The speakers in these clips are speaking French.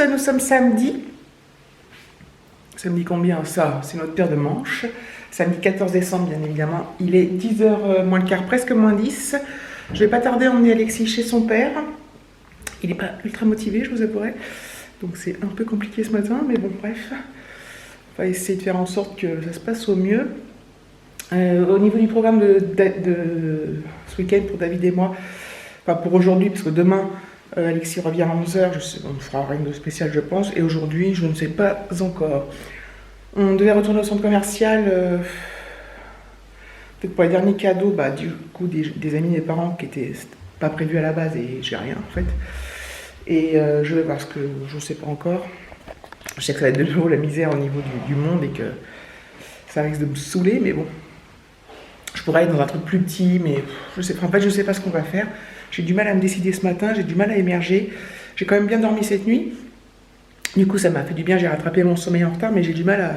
nous sommes samedi. Samedi combien ça? C'est notre paire de manches. Samedi 14 décembre, bien évidemment. Il est 10h moins le quart, presque moins 10. Je vais pas tarder à emmener Alexis chez son père. Il n'est pas ultra motivé, je vous avouerai. Donc c'est un peu compliqué ce matin, mais bon, bref. On va essayer de faire en sorte que ça se passe au mieux. Au niveau du programme de ce week-end pour David et moi, enfin pour aujourd'hui, parce que demain, Alexis revient à 11h, on ne fera rien de spécial, je pense. Et aujourd'hui, je ne sais pas encore. On devait retourner au centre commercial, peut-être pour les derniers cadeaux, du coup, des amis des parents qui n'étaient pas prévus à la base et j'ai rien en fait. Et je vais voir ce que je ne sais pas encore. Je sais que ça va être de nouveau la misère au niveau du monde et que ça risque de me saouler, mais bon. Je pourrais être dans un truc plus petit, mais je sais pas ce qu'on va faire. J'ai du mal à me décider ce matin, j'ai du mal à émerger. J'ai quand même bien dormi cette nuit. Du coup, ça m'a fait du bien, j'ai rattrapé mon sommeil en retard, mais j'ai du mal à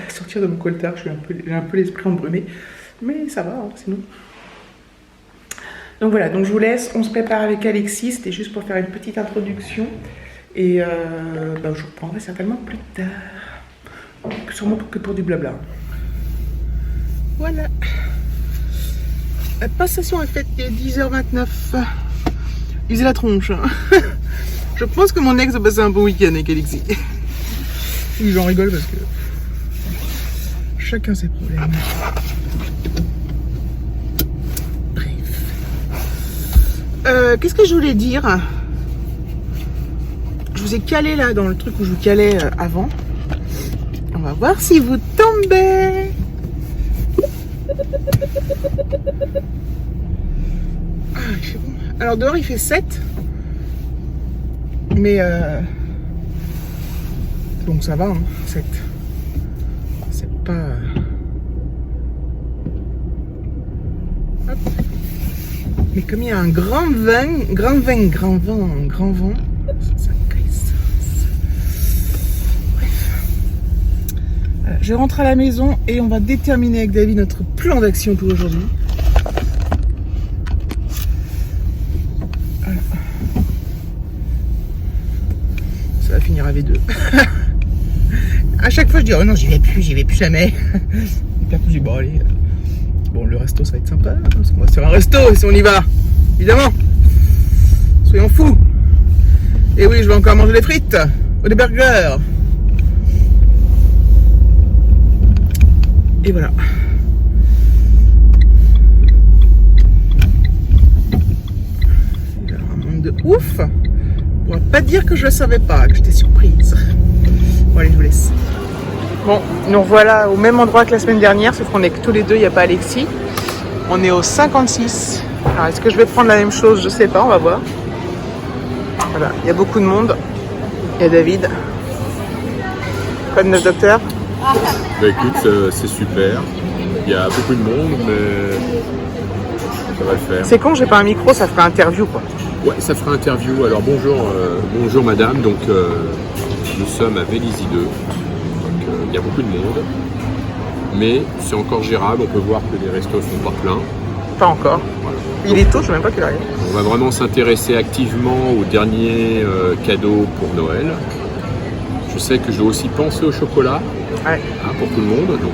sortir de mon coltard. J'ai un peu l'esprit embrumé, mais ça va, hein, sinon. Donc voilà, donc je vous laisse, on se prépare avec Alexis, c'était juste pour faire une petite introduction. Et je vous reprendrai certainement plus tard. Sûrement que pour du blabla. Voilà. La passation est faite, il est 10h29. Il faisait la tronche. Hein. Je pense que mon ex a passé un bon week-end avec Alexis. Oui, j'en rigole parce que chacun ses problèmes. Bref. Qu'est-ce que je voulais dire? Je vous ai calé là dans le truc où je vous calais avant. On va voir si vous tombez. Ah, c'est bon. Alors dehors il fait 7. Mais donc ça va, hein, 7. C'est pas... Hop. Mais comme il y a un grand vent, ça glisse. Bref. Je rentre à la maison et on va déterminer avec David notre plan d'action pour aujourd'hui. Ça va finir à V2. À chaque fois je dis oh non j'y vais plus jamais. Et puis après je dis bon allez. Bon le resto ça va être sympa. Parce qu'on va se faire un resto si on y va. Évidemment. Soyons fous. Et oui je vais encore manger des frites. Ou des burgers. Et voilà. Il y a un monde de ouf. On va pas dire que je ne savais pas, que j'étais surprise. Bon allez, je vous laisse. Bon, nous voilà au même endroit que la semaine dernière, sauf qu'on est que tous les deux, il n'y a pas Alexis. On est au 56. Alors est-ce que je vais prendre la même chose? Je sais pas, on va voir. Voilà, il y a beaucoup de monde. Il y a David. Quoi de neuf, docteur? Bah écoute, c'est super. Il y a beaucoup de monde, mais ça va le faire. C'est con, j'ai pas un micro, ça ferait interview quoi. Ouais, ça fera interview. Alors bonjour madame. Donc nous sommes à Vélizy 2. Donc il y a beaucoup de monde. Mais c'est encore gérable, on peut voir que les restos sont pas pleins. Pas encore. Voilà. Il est tôt, je sais même pas qu'il arrive. On va vraiment s'intéresser activement aux derniers cadeaux pour Noël. Je sais que je dois aussi penser au chocolat pour tout le monde. Donc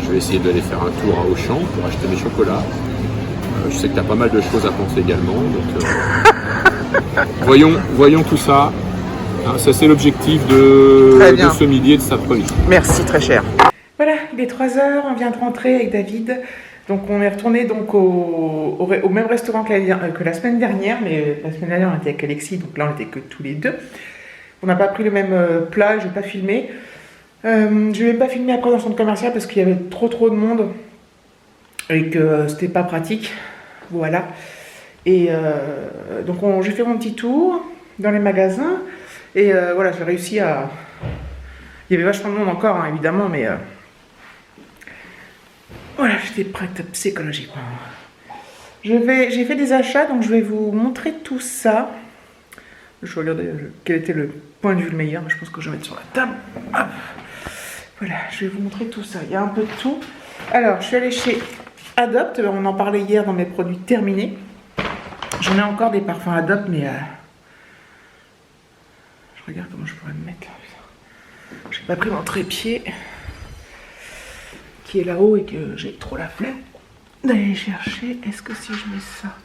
je vais essayer d'aller faire un tour à Auchan pour acheter mes chocolats. Je sais que tu as pas mal de choses à penser également. Donc voyons tout ça. Hein, ça c'est l'objectif de ce midi et de cet après-midi. Merci très cher. Voilà, il est 3h, on vient de rentrer avec David. Donc on est retourné donc au même restaurant que la semaine dernière, mais la semaine dernière on était avec Alexis, donc là on était que tous les deux. On n'a pas pris le même plat, je vais pas filmer. Je vais même pas filmer après dans le centre commercial parce qu'il y avait trop de monde et que c'était pas pratique. Voilà. Et donc j'ai fait mon petit tour dans les magasins et voilà, j'ai réussi à... Il y avait vachement de monde encore, hein, évidemment, mais voilà, j'étais prête psychologiquement. J'ai fait des achats, donc je vais vous montrer tout ça. Je vais regarder quel était le point de vue le meilleur, mais je pense que je vais mettre sur la table. Hop. Voilà, je vais vous montrer tout ça. Il y a un peu de tout. Alors, je suis allée chez Adopt. On en parlait hier dans mes produits terminés. J'en ai encore des parfums Adopt, mais Je regarde comment je pourrais me mettre là. J'ai pas pris mon trépied qui est là-haut et que j'ai trop la flemme d'aller chercher. Est-ce que si je mets ça...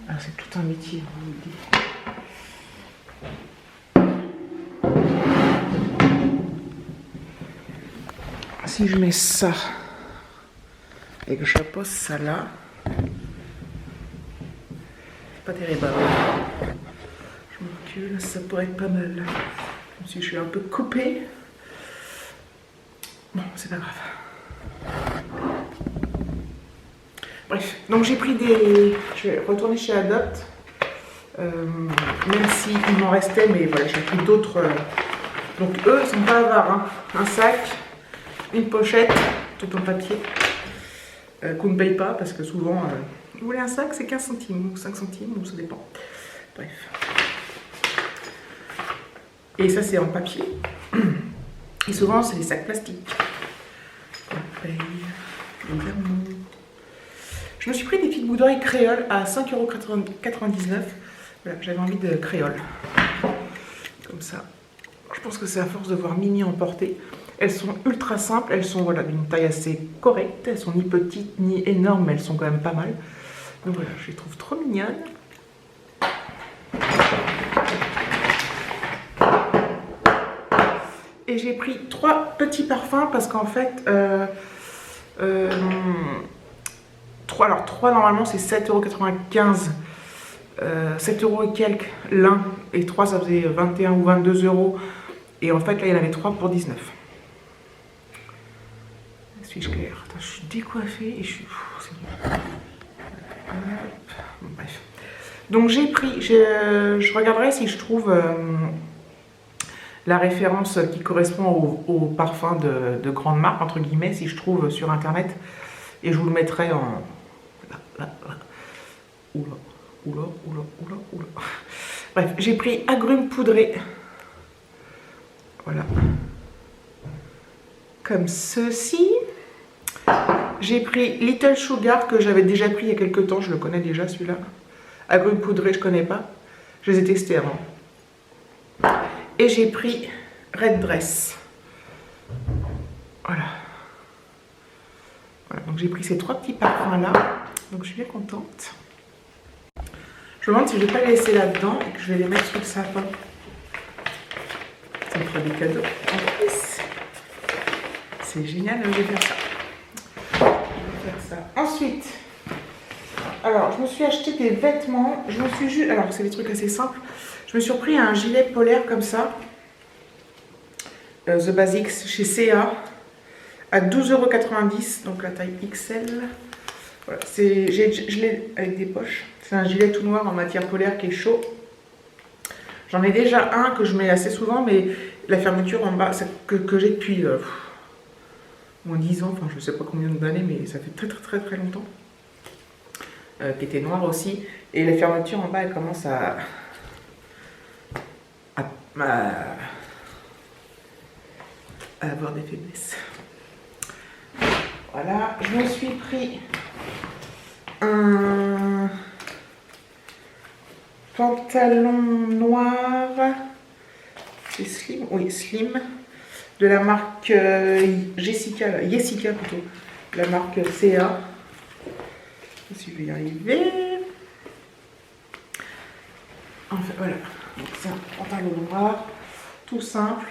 Ah, c'est tout un métier, on vous le dit. Si je mets ça et que je pose ça là, c'est pas terrible. Je me recule, ça pourrait être pas mal. Même si je suis un peu coupée. Bon, c'est pas grave. Bref, donc j'ai pris des... Je vais retourner chez Adopt. Même s'il m'en restait, mais voilà, j'ai pris d'autres. Donc eux, ils sont pas avares. Hein. Un sac, une pochette, tout en papier. Qu'on ne paye pas parce que souvent, vous voulez un sac, c'est 15 centimes ou 5 centimes, ou ça dépend. Bref. Et ça, c'est en papier. Et souvent, c'est des sacs plastiques. On paye les vermons. Je me suis pris des petites bouteilles créoles à 5,99 €. Voilà, j'avais envie de créole. Comme ça. Je pense que c'est à force de voir Mimi emporter. Elles sont ultra simples, elles sont voilà, d'une taille assez correcte. Elles sont ni petites ni énormes, mais elles sont quand même pas mal. Donc voilà, je les trouve trop mignonnes. Et j'ai pris 3 petits parfums parce qu'en fait, 3 normalement c'est 7,95 €, 7 € et quelques l'un, et 3 ça faisait 21 ou 22 €. Et en fait là il y en avait 3 pour 19. Suis-je claire? Attends, je suis décoiffée et je suis... Bon, bref. Donc j'ai pris, je regarderai si je trouve la référence qui correspond au parfum de grande marque, entre guillemets, si je trouve sur internet. Et je vous le mettrai en... Là. Oula. Bref, j'ai pris agrumes poudrés. Voilà. Comme ceci. J'ai pris Little Sugar que j'avais déjà pris il y a quelques temps, je le connais déjà celui-là. Agrumes poudrés, je connais pas. Je les ai testés avant. Et j'ai pris Red Dress. Voilà. Donc j'ai pris ces 3 petits parfums là. Donc je suis bien contente. Je me demande si je vais pas les laisser là-dedans et que je vais les mettre sur le sapin. Ça me fera des cadeaux en plus. C'est génial, je vais faire ça. Ensuite, alors je me suis acheté des vêtements. Je me suis juste, alors c'est des trucs assez simples. Je me suis repris un gilet polaire comme ça, The Basics chez CA à 12,90 €, donc la taille XL. Voilà, je l'ai avec des poches. C'est un gilet tout noir en matière polaire qui est chaud. J'en ai déjà un que je mets assez souvent, mais la fermeture en bas que j'ai depuis moins 10 ans, enfin je ne sais pas combien d'années, mais ça fait très longtemps. Qui était noir aussi. Et la fermeture en bas, elle commence à avoir des faiblesses. Voilà, je me suis pris un pantalon noir. C'est Slim, oui, Slim. De la marque Jessica plutôt, la marque CA. Si je vais y arriver. Enfin voilà, donc c'est un pantalon noir, tout simple,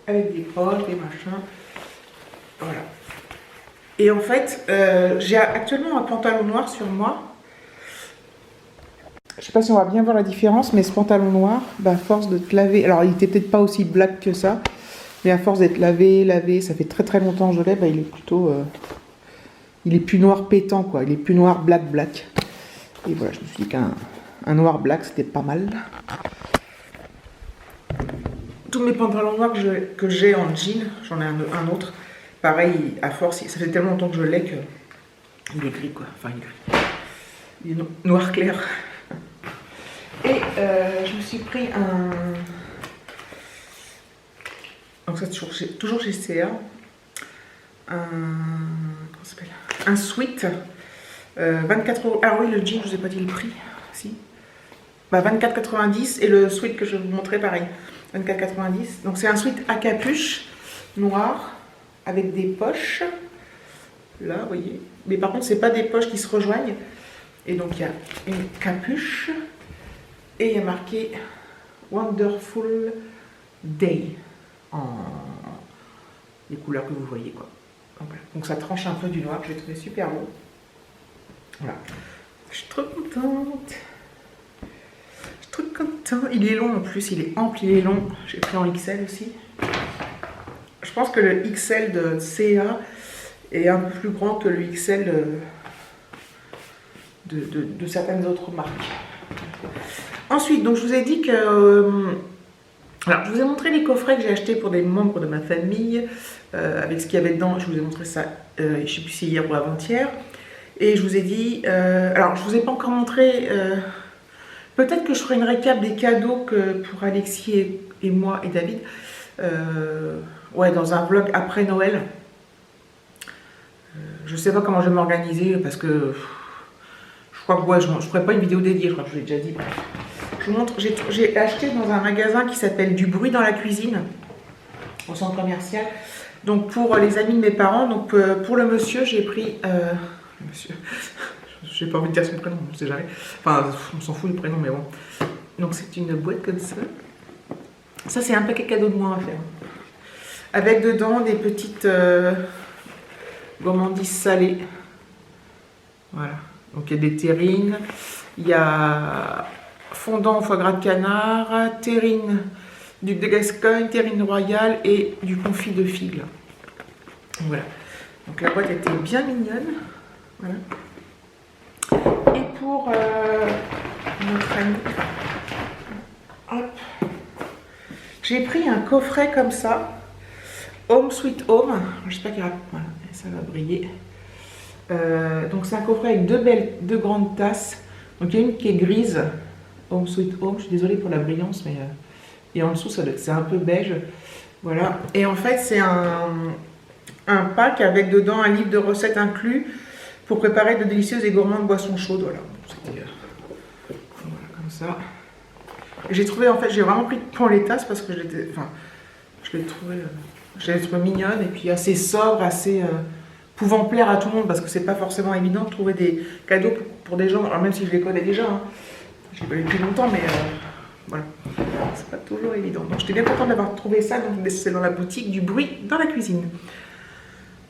avec des poches, des machins. Voilà. Et en fait, j'ai actuellement un pantalon noir sur moi. Je sais pas si on va bien voir la différence, mais ce pantalon noir, bah, à force de te laver, alors il était peut-être pas aussi black que ça. Mais à force d'être lavé, ça fait très longtemps que je l'ai, bah, il est plutôt... il est plus noir pétant, quoi. Il est plus noir black. Et voilà, je me suis dit qu'un noir black, c'était pas mal. Tous mes pantalons noirs que j'ai en jean, j'en ai un autre. Pareil, à force, ça fait tellement longtemps que je l'ai qu'il est gris, quoi. Enfin, il est gris. Il est noir clair. Et je me suis pris un... Donc ça, toujours chez CA, un sweat, 24 €. Ah oui, le jean, je vous ai pas dit le prix, si. bah, 24,90 et le sweat que je vais vous montrer pareil, 24,90. Donc c'est un sweat à capuche noir avec des poches. Là, vous voyez. Mais par contre, c'est pas des poches qui se rejoignent. Et donc il y a une capuche et il y a marqué Wonderful Day en les couleurs que vous voyez quoi. Donc, voilà. Donc ça tranche un peu du noir, je l'ai trouvé super beau. Voilà. Je suis trop contente. Je suis trop contente. Il est long en plus, il est ample, il est long. J'ai pris en XL aussi. Je pense que le XL de CA est un peu plus grand que le XL de certaines autres marques. Ensuite, donc je vous ai dit que... alors, je vous ai montré les coffrets que j'ai achetés pour des membres de ma famille, avec ce qu'il y avait dedans. Je vous ai montré ça, je ne sais plus si hier ou avant-hier. Et je vous ai dit... alors, je ne vous ai pas encore montré... peut-être que je ferai une récap des cadeaux que pour Alexis et moi et David. Ouais, dans un vlog après Noël. Je ne sais pas comment je vais m'organiser parce que... je crois que ouais, je ne ferai pas une vidéo dédiée, je crois que je l'ai déjà dit. Je vous montre, j'ai acheté dans un magasin qui s'appelle Du bruit dans la cuisine, au centre commercial. Donc pour les amis de mes parents, donc pour le monsieur, j'ai pris... monsieur, j'ai pas envie de dire son prénom, on ne sait jamais. Enfin, on s'en fout du prénom, mais bon. Donc c'est une boîte comme ça. Ça, c'est un paquet cadeau de moi à faire. Avec dedans des petites gourmandises salées. Voilà. Donc il y a des terrines, il y a fondant au foie gras de canard, terrine duc de Gascogne, terrine royale et du confit de figue. Voilà. Donc la boîte était bien mignonne. Voilà. Et pour notre ami, hop, j'ai pris un coffret comme ça, Home Sweet Home. J'espère qu'il y aura... voilà, ça va briller. Donc c'est un coffret avec deux grandes tasses. Donc il y a une qui est grise, Home Sweet Home, je suis désolée pour la brillance, mais et en dessous c'est un peu beige. Voilà. Et en fait c'est un pack avec dedans un livre de recettes inclus pour préparer de délicieuses et gourmandes boissons chaudes. Voilà. C'était voilà, comme ça. J'ai trouvé, en fait, j'ai vraiment pris pour les tasses parce que je l'ai trouvé mignonne et puis assez sobre, assez pouvant plaire à tout le monde parce que c'est pas forcément évident de trouver des cadeaux pour des gens, alors même si je les connais déjà, hein. Je les connais depuis longtemps, mais voilà, c'est pas toujours évident. Donc j'étais bien contente d'avoir trouvé ça, donc c'est dans la boutique Du bruit dans la cuisine.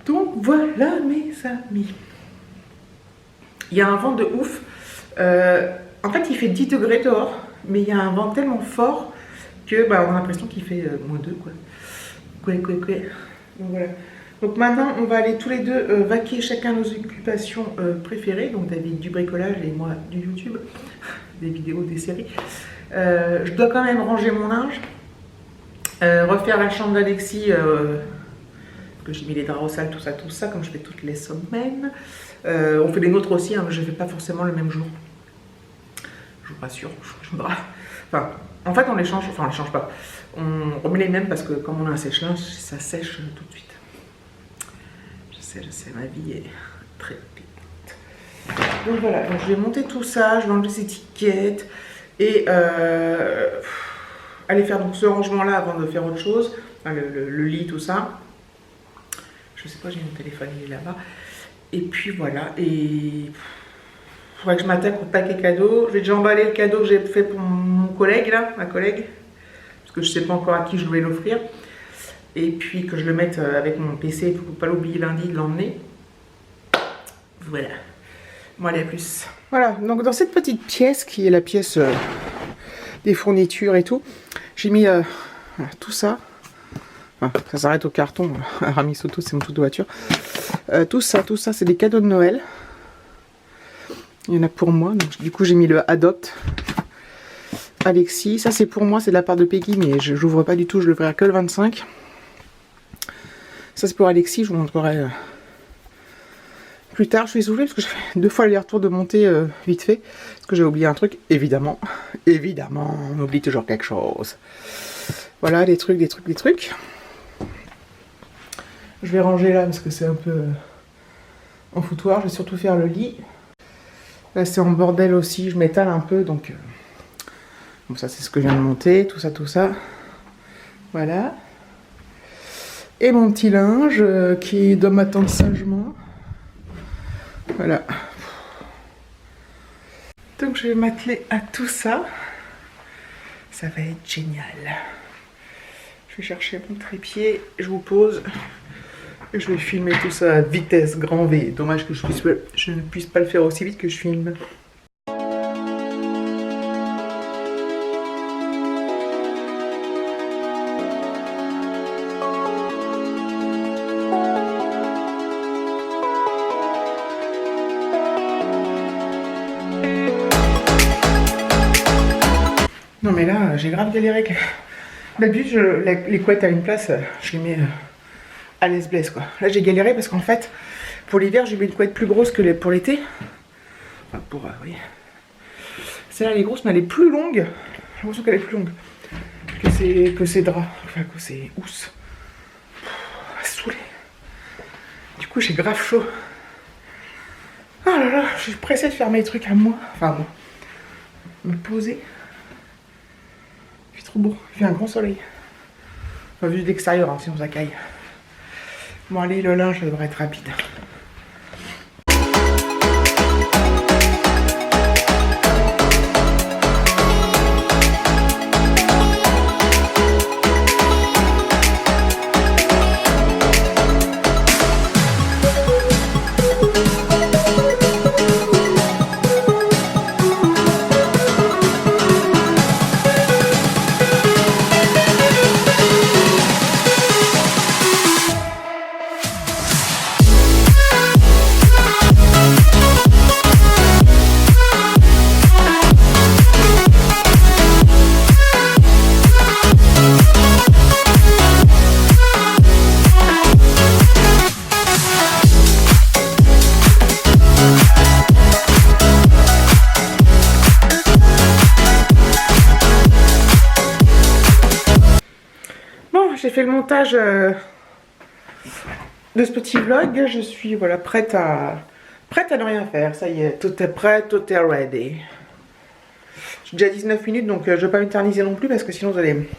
Donc voilà mes amis. Il y a un vent de ouf. En fait il fait 10 degrés dehors, mais il y a un vent tellement fort que bah, on a l'impression qu'il fait -2 quoi. Donc voilà. Donc maintenant, on va aller tous les deux vaquer chacun nos occupations préférées. Donc David du bricolage et moi du YouTube, des vidéos, des séries. Je dois quand même ranger mon linge, refaire la chambre d'Alexis, que j'ai mis les draps au sale, tout ça, comme je fais toutes les semaines. On fait des nôtres aussi, hein, mais je ne fais pas forcément le même jour. Je vous rassure, je voudrais... Enfin, en fait, on les change, enfin on les change pas. On remet les mêmes parce que comme on a un sèche-linge, ça sèche tout de suite. Je sais, ma vie est très vite. Donc voilà, donc je vais monter tout ça, je vais enlever ces étiquettes et aller faire donc ce rangement-là avant de faire autre chose, enfin, le lit, tout ça. Je sais pas, j'ai mon téléphone, il est là-bas. Et puis voilà, et il faudrait que je m'attaque au paquet cadeau. Je vais déjà emballer le cadeau que j'ai fait pour mon collègue, là, ma collègue, parce que je sais pas encore à qui je vais l'offrir. Et puis que je le mette avec mon PC pour ne pas l'oublier lundi de l'emmener. Voilà. Bon, allez, à plus. Voilà, donc dans cette petite pièce qui est la pièce des fournitures et tout, j'ai mis voilà, tout ça. Enfin, ça s'arrête au carton. Aramis Auto, c'est mon tout de voiture. Tout ça, c'est des cadeaux de Noël. Il y en a pour moi. Donc, du coup, j'ai mis le Adopt. Alexis, ça c'est pour moi, c'est de la part de Peggy, mais je l'ouvre pas du tout, je l'ouvrirai que le 25. Ça c'est pour Alexis, je vous montrerai plus tard. Je vais les ouvrir parce que je fais 2 fois l'aller-retour de monter vite fait. Parce que j'ai oublié un truc, évidemment. Évidemment, on oublie toujours quelque chose. Voilà, des trucs. Je vais ranger là parce que c'est un peu en foutoir. Je vais surtout faire le lit. Là c'est en bordel aussi, je m'étale un peu donc... Bon, ça c'est ce que je viens de monter, tout ça, tout ça. Voilà. Et mon petit linge qui doit m'attendre sagement. Voilà. Donc je vais m'atteler à tout ça. Ça va être génial. Je vais chercher mon trépied, je vous pose. Et je vais filmer tout ça à vitesse grand V. Dommage que je ne puisse pas le faire aussi vite que je filme. Non mais là, j'ai grave galéré avec... D'habitude, les couettes à une place, je les mets à l'aise-blesse quoi. Là j'ai galéré parce qu'en fait, pour l'hiver, j'ai mis une couette plus grosse que pour l'été. Enfin, pour... oui. Celle-là, elle est grosse, mais elle est plus longue. J'ai l'impression qu'elle est plus longue que ces draps. Enfin, que ces housses. Elle saoulée. Du coup, j'ai grave chaud. Oh là là, je suis pressée de faire mes trucs à moi. Enfin bon. Me poser. Il fait trop beau. Il fait un grand soleil. Enfin, vu de l'extérieur, hein, sinon ça caille. Bon allez, le linge, ça devrait être rapide. J'ai fait le montage de ce petit vlog. Je suis voilà, prête à ne rien faire. Ça y est, tout est prêt, tout est ready. J'ai déjà 19 minutes, donc je ne vais pas m'éterniser non plus parce que sinon vous allez...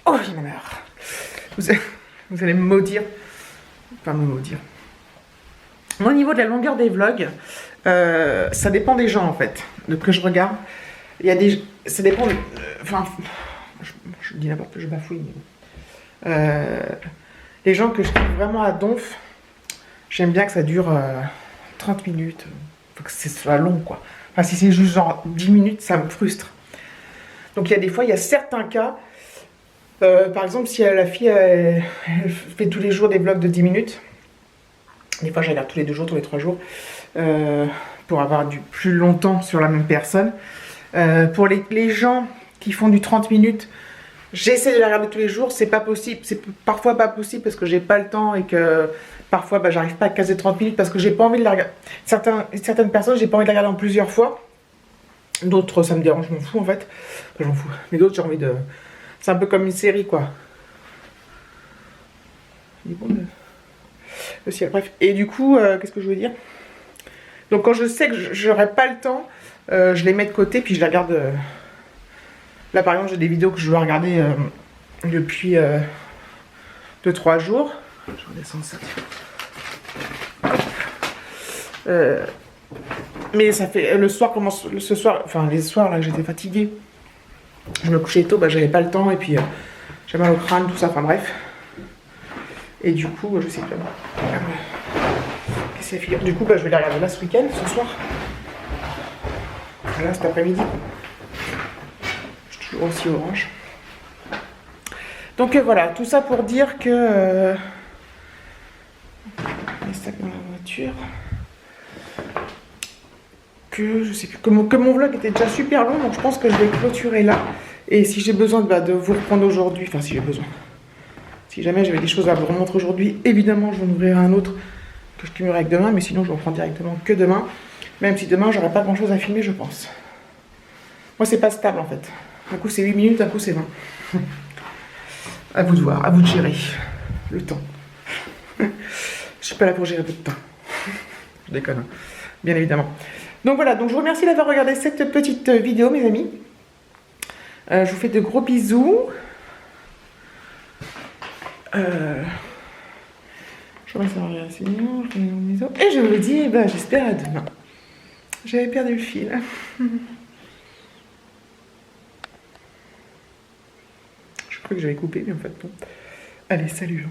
Oh, j'en ai marre. Vous allez me maudire. Enfin, me maudire. Moi, au niveau de la longueur des vlogs, ça dépend des gens en fait, de que je regarde. Il y a des... Ça dépend de... Enfin... Je dis n'importe quoi, je bafouille. Les gens que je trouve vraiment à donf, j'aime bien que ça dure 30 minutes. Faut que ce soit long, quoi. Enfin, si c'est juste genre 10 minutes, ça me frustre. Donc, il y a des fois, il y a certains cas. Par exemple, si la fille elle fait tous les jours des vlogs de 10 minutes, des fois, je regarde tous les 2 jours, tous les 3 jours, pour avoir du plus longtemps sur la même personne. Pour les gens qui font du 30 minutes, j'essaie de la regarder tous les jours, c'est pas possible, c'est parfois pas possible parce que j'ai pas le temps et que parfois j'arrive pas à caser 30 minutes parce que j'ai pas envie de la regarder. Certaines personnes, j'ai pas envie de la regarder en plusieurs fois. D'autres, ça me dérange, je m'en fous en fait. Enfin, j'en fous. Mais d'autres, j'ai envie de... C'est un peu comme une série quoi. Il est bon le ciel, bref. Et du coup, qu'est-ce que je veux dire? Donc quand je sais que j'aurai pas le temps, je les mets de côté puis je les regarde... Là par exemple j'ai des vidéos que je dois regarder depuis 2-3 jours. Je redescends ça. Mais ça fait le soir, ce soir, enfin les soirs là que j'étais fatiguée, je me couchais tôt, j'avais pas le temps et puis j'avais mal au crâne, tout ça, enfin bref. Et du coup, je sais pas. Qu'est-ce qu'il y a? Du coup, je vais les regarder là ce week-end, ce soir. Là cet après-midi. Aussi orange. Donc voilà, tout ça pour dire que les sacs dans la voiture, que je sais plus que mon vlog était déjà super long, donc je pense que je vais clôturer là. Et si j'ai besoin de vous reprendre aujourd'hui, enfin si j'ai besoin, si jamais j'avais des choses à vous remontrer aujourd'hui, évidemment je vous en ouvrirai un autre que je filmerai avec demain, mais sinon je reprends directement que demain, même si demain j'aurai pas grand chose à filmer, je pense. Moi c'est pas stable en fait. Un coup c'est 8 minutes, un coup c'est 20. À vous de voir, à vous de gérer le temps. Je suis pas là pour gérer votre temps. Je déconne, bien évidemment. Donc voilà, donc je vous remercie d'avoir regardé cette petite vidéo, mes amis. Je vous fais de gros bisous. Je vais servir un signal, je fais des bisous. Et je vous dis, bah, j'espère à demain. J'avais perdu le fil. Je crois que j'avais coupé, mais en fait, bon. Allez, salut.